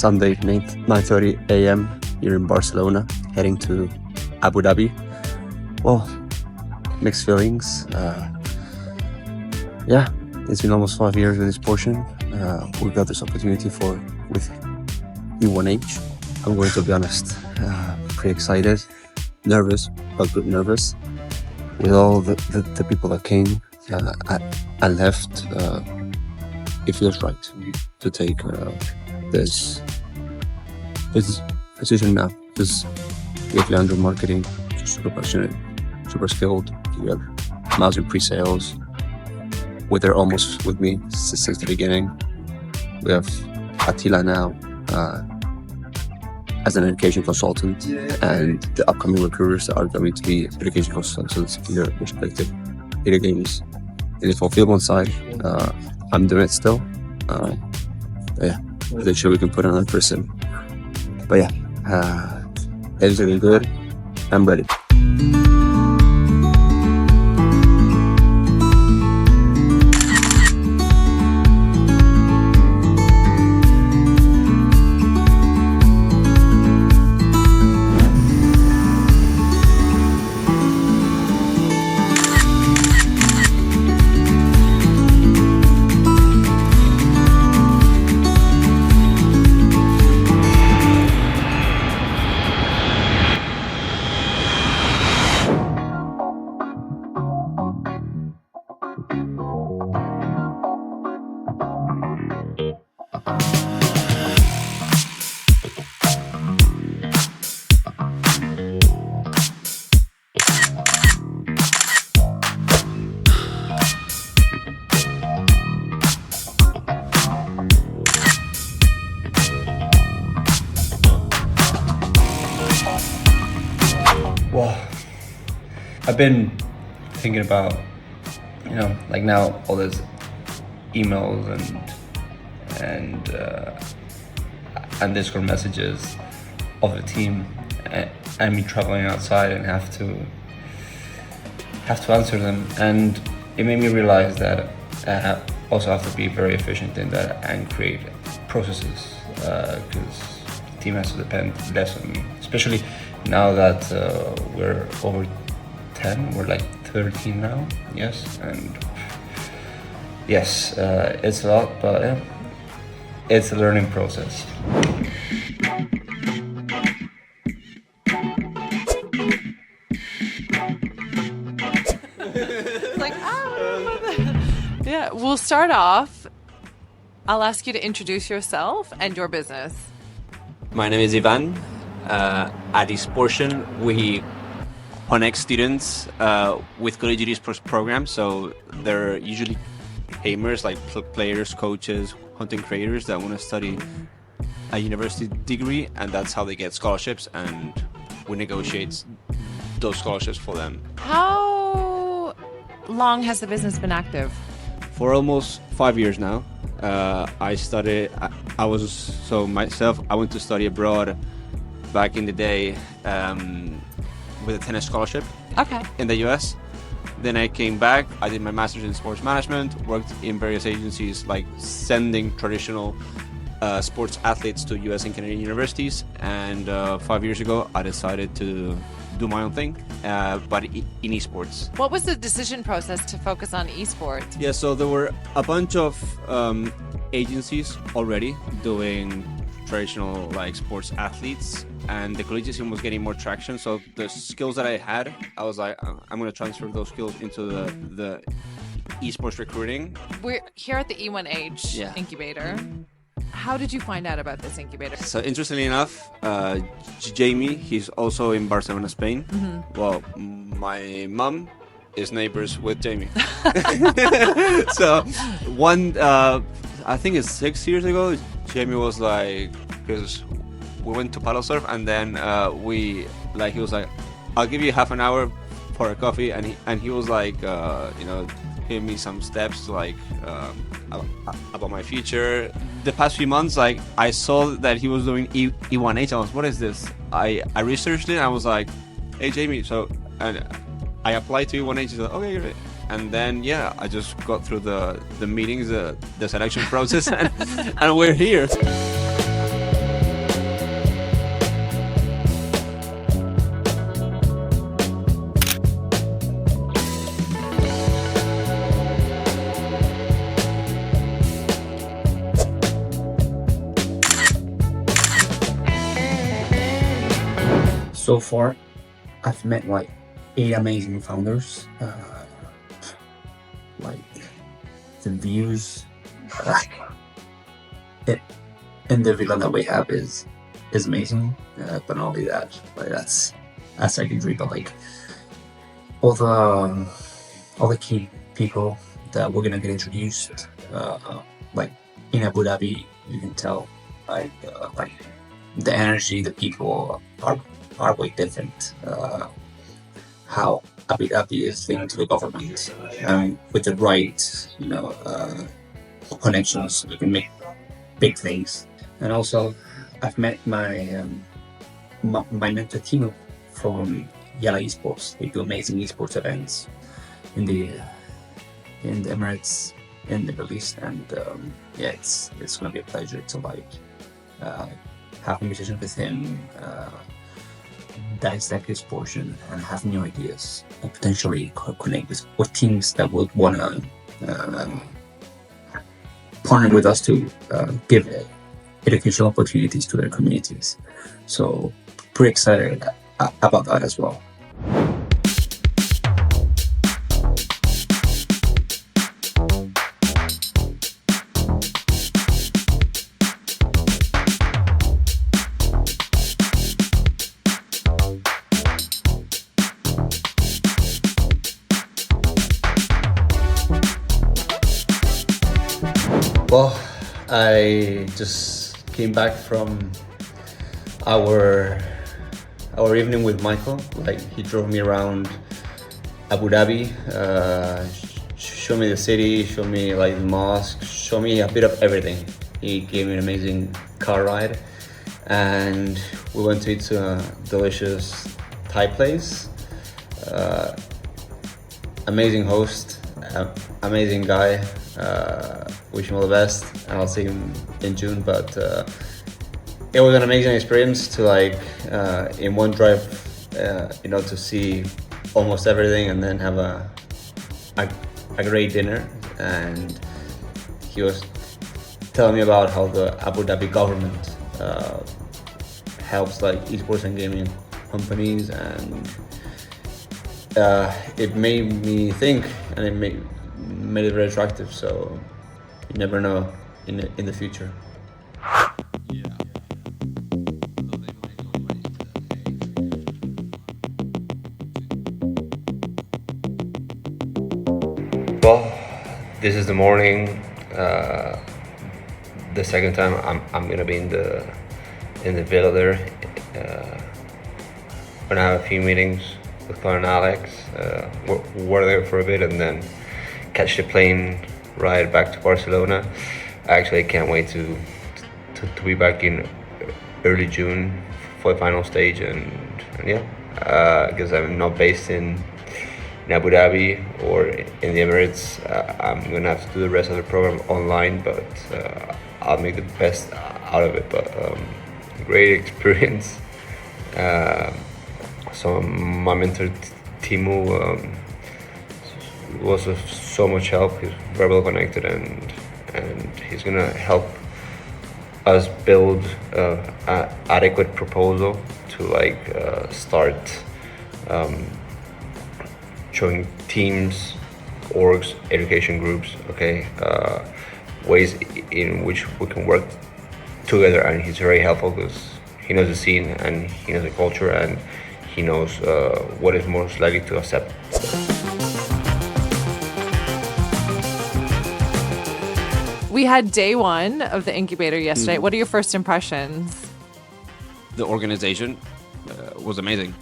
Sunday, 9:30 a.m. here in Barcelona, heading to Abu Dhabi. Well, mixed feelings. It's been almost 5 years with Esportian. We got this opportunity with E1H. I'm going to be honest, pretty excited, nervous, but good nervous. With all the people that came and left, it feels right to take this decision now. Because we have Leandro in marketing, super passionate, super skilled. We have Miles in pre-sales. They're almost with me since the beginning. We have Attila now as an education consultant, and the upcoming recruiters are going to be education consultants in their respective data games. In the fulfillment side, I'm doing it still. Make sure we can put another person. But it's looking good. I'm ready. Well, I've been thinking about, like now all those emails and Discord messages of the team, and me traveling outside and have to answer them, and it made me realize that I also have to be very efficient in that and create processes, because the team has to depend less on me, especially now that we're over 10, we're like 13 now, yes, and yes, it's a lot, but it's a learning process. Yeah, we'll start off. I'll ask you to introduce yourself and your business. My name is Ivan. At Esportian, we connect students with collegiate esports programs. So they're usually gamers, like players, coaches, content creators that want to study a university degree, and that's how they get scholarships, and we negotiate those scholarships for them. How long has the business been active? For almost 5 years now. I went to study abroad back in the day with a tennis scholarship in the US. Then I came back, I did my master's in sports management, worked in various agencies like sending traditional sports athletes to US and Canadian universities, and 5 years ago I decided to do my own thing, but in esports. What was the decision process to focus on esports? Yeah, so there were a bunch of agencies already doing traditional like sports athletes, and the collegiate scene was getting more traction. So the skills that I had, I was like, I'm going to transfer those skills into the esports recruiting. We're here at the E1H Incubator. How did you find out about this incubator? So interestingly enough, Jamie, he's also in Barcelona, Spain. Mm-hmm. Well, my mom is neighbors with Jamie. So I think it's 6 years ago, Jamie was like, because we went to paddle surf, and then he was like, I'll give you half an hour for a coffee, and he was like, giving me some steps like about my future. The past few months, like I saw that he was doing E1H. I was, what is this? I researched it. And I was like, hey Jamie, and I applied to E1H. He's like, okay, great. And then I just got through the meetings, the selection process, and we're here. So far, I've met like 8 amazing founders. Like the views it, in the villa that we have is amazing. But not only that, like that's secondary. But like all the key people that we're gonna get introduced, like in Abu Dhabi, you can tell like the energy, the people are way different. How Abu Dhabi is linked to the government, with the right, connections, you can make big things. And also, I've met my mentor team from Yala Esports. They do amazing esports events in the Emirates, in the Middle East, and it's gonna be a pleasure to have a conversation with him, dissect his portion, and have new ideas, and potentially connect with teams that would wanna partner with us to give educational opportunities to their communities. So pretty excited about that as well. Well, I just came back from our evening with Michael. Like, he drove me around Abu Dhabi, show me the city, show me like the mosque, show me a bit of everything. He gave me an amazing car ride, and we went to eat to a delicious Thai place. Amazing host, amazing guy. Wish him all the best, and I'll see him in June. But it was an amazing experience to in one drive, to see almost everything, and then have a great dinner. And he was telling me about how the Abu Dhabi government helps esports and gaming companies, and it made me think, and it made it very attractive. So you never know in the future. Well, this is the morning. The second time I'm gonna be in the villa there. Gonna have a few meetings with Claire and Alex. We're there for a bit, and then catch the plane ride back to Barcelona. I actually can't wait to be back in early June for the final stage, and yeah, because I'm not based in Abu Dhabi or in the Emirates. I'm gonna have to do the rest of the program online, but I'll make the best out of it. But great experience. So my mentor Timu was of so much help. He's very well connected, and he's gonna help us build an adequate proposal to start showing teams, orgs, education groups, ways in which we can work together. And he's very helpful because he knows the scene, and he knows the culture, and he knows what is most likely to accept. We had day one of the incubator yesterday. What are your first impressions? The organization was amazing.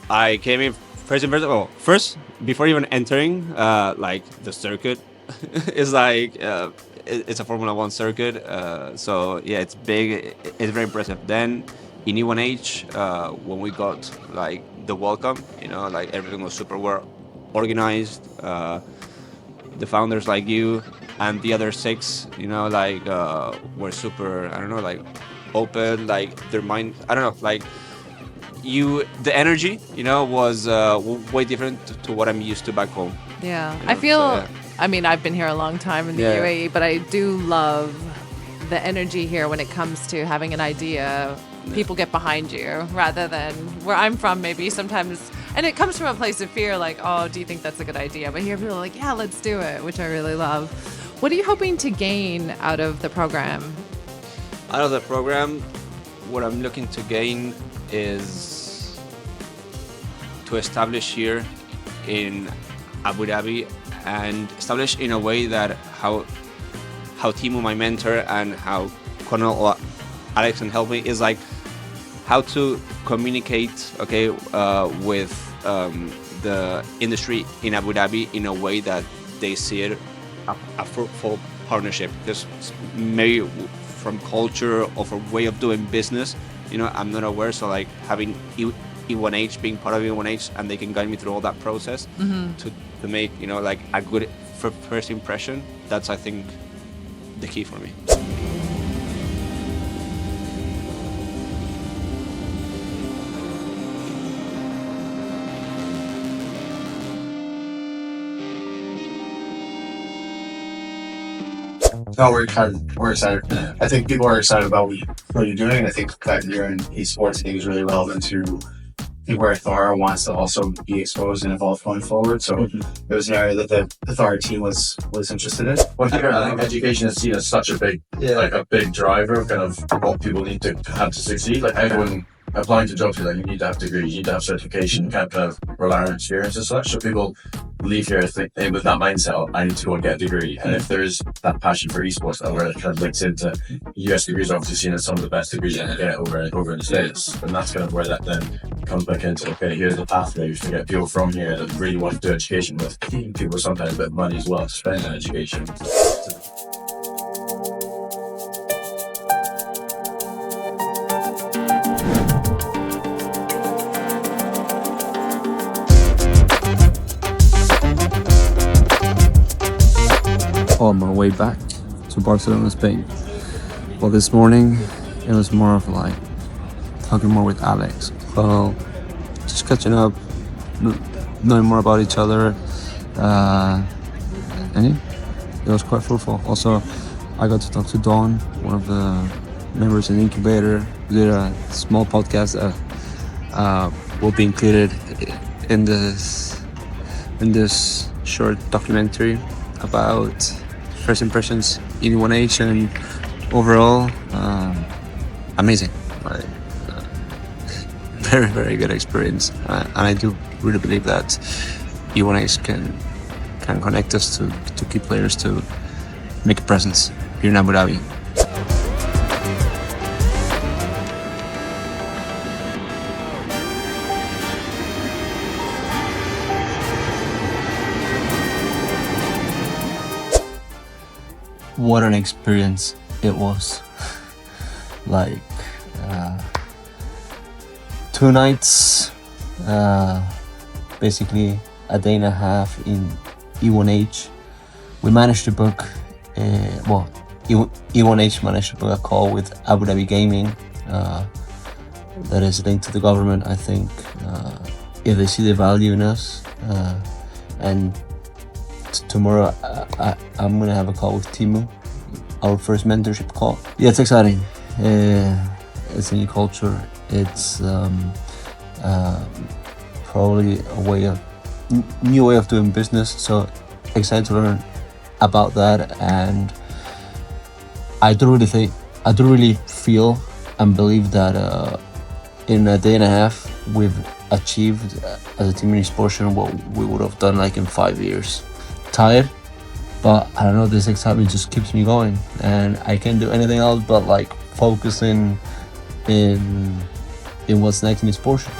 I came in first before even entering, the circuit is it's a Formula One circuit. So yeah, it's big. It's very impressive. Then in E1H, when we got the welcome, everything was super well organized. The founders like you and the other 6, were super, open, their mind, the energy, was way different to what I'm used to back home. Yeah. I feel, I've been here a long time in the UAE, but I do love the energy here when it comes to having an idea, people get behind you rather than where I'm from. Maybe sometimes, and it comes from a place of fear, like, oh, do you think that's a good idea? But here people are like, yeah, let's do it, which I really love. What are you hoping to gain out of the program? Out of the program, what I'm looking to gain is to establish here in Abu Dhabi and establish in a way that how Timo, my mentor, and how Conor or Alex can help me is like how to communicate, okay, with the industry in Abu Dhabi in a way that they see it a fruitful partnership. Because maybe from culture or from way of doing business, I'm not aware. So like having E1H being part of E1H and they can guide me through all that process to make like a good first impression. That's I think the key for me. No, we're excited. I think people are excited about what you're doing. I think that you're in esports, I think is really relevant to where Thora wants to also be exposed and evolve going forward. So it was an area that the Thora team was interested in. Well, I think education is seen as such a big, like a big driver of kind of what people need to have to succeed. Like everyone applying to jobs, like you need to have degrees, you need to have certification, you can't kind of rely on experience and such. So people leave here with that mindset of, I need to go and get a degree. And if there's that passion for esports, that where it kind of links into US degrees, are obviously seen as some of the best degrees you can get over in the States. And that's kind of where that then comes back into, okay, here's the pathway to get people from here that really want to do education with people sometimes a bit of money as well to spend on education. On my way back to Barcelona, Spain. Well, this morning it was more of like talking more with Alex. Well, just catching up, knowing more about each other, and yeah, it was quite fruitful. Also, I got to talk to Dawn, one of the members in Incubator. We did a small podcast that will be included in this short documentary about first impressions in E1H, and overall amazing. Very, very good experience, and I do really believe that E1H can connect us to key players to make a presence here in Abu Dhabi. What an experience it was. Like 2 nights, basically a day and a half in E1H. We managed to book, E1H managed to book a call with Abu Dhabi Gaming that is linked to the government, I think, if they see the value in us. And tomorrow I'm gonna have a call with Timo, our first mentorship call. Yeah, it's exciting. It's a new culture. It's probably a new way of doing business. So excited to learn about that, and I do really feel and believe that in a day and a half we've achieved as a team in Esportian what we would have done like in 5 years. Tired, but I don't know, this excitement just keeps me going, and I can't do anything else but like focusing in what's next in Esportian.